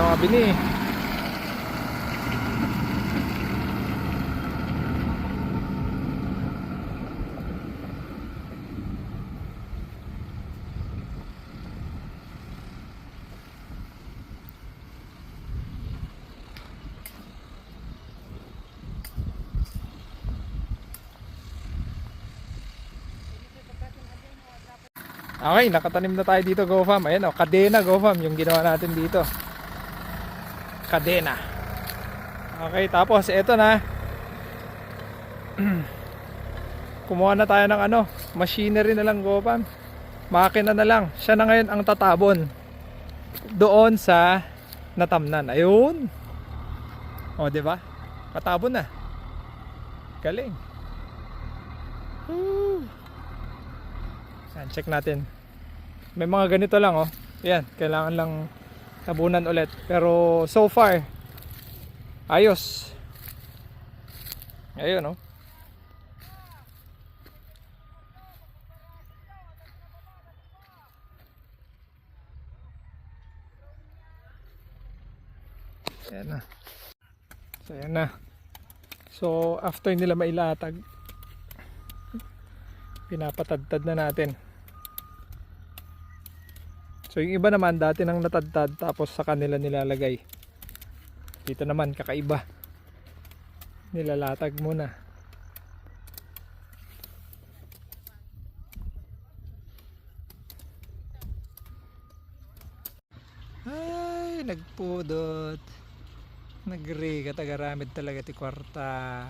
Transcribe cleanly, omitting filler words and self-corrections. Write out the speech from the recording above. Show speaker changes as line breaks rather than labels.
mga bini. Okay, nakatanim na tayo dito, GoFam. Ayan o, kadena GoFam yung ginawa natin dito. Kadena. Okay, tapos ito na. Kumuha na tayo ng ano, machinery na lang GoFam. Makina na lang. Siya na ngayon ang tatabon doon sa natamnan. Ayun. O, di ba? Katabon na. Galing. Yan, check natin. May mga ganito lang oh. Yan, kailangan lang tabunan ulit. Pero so far ayos. Ayun oh. Ayan na. So ayan na. So after nila mailatag, pinapatadtad na natin. So yung iba naman dati nang natadtad tapos sa kanila nilalagay. Dito naman kakaiba. Nilalatag muna. Ay, nagpudot. Nagri katagaramid talaga ti kwarta.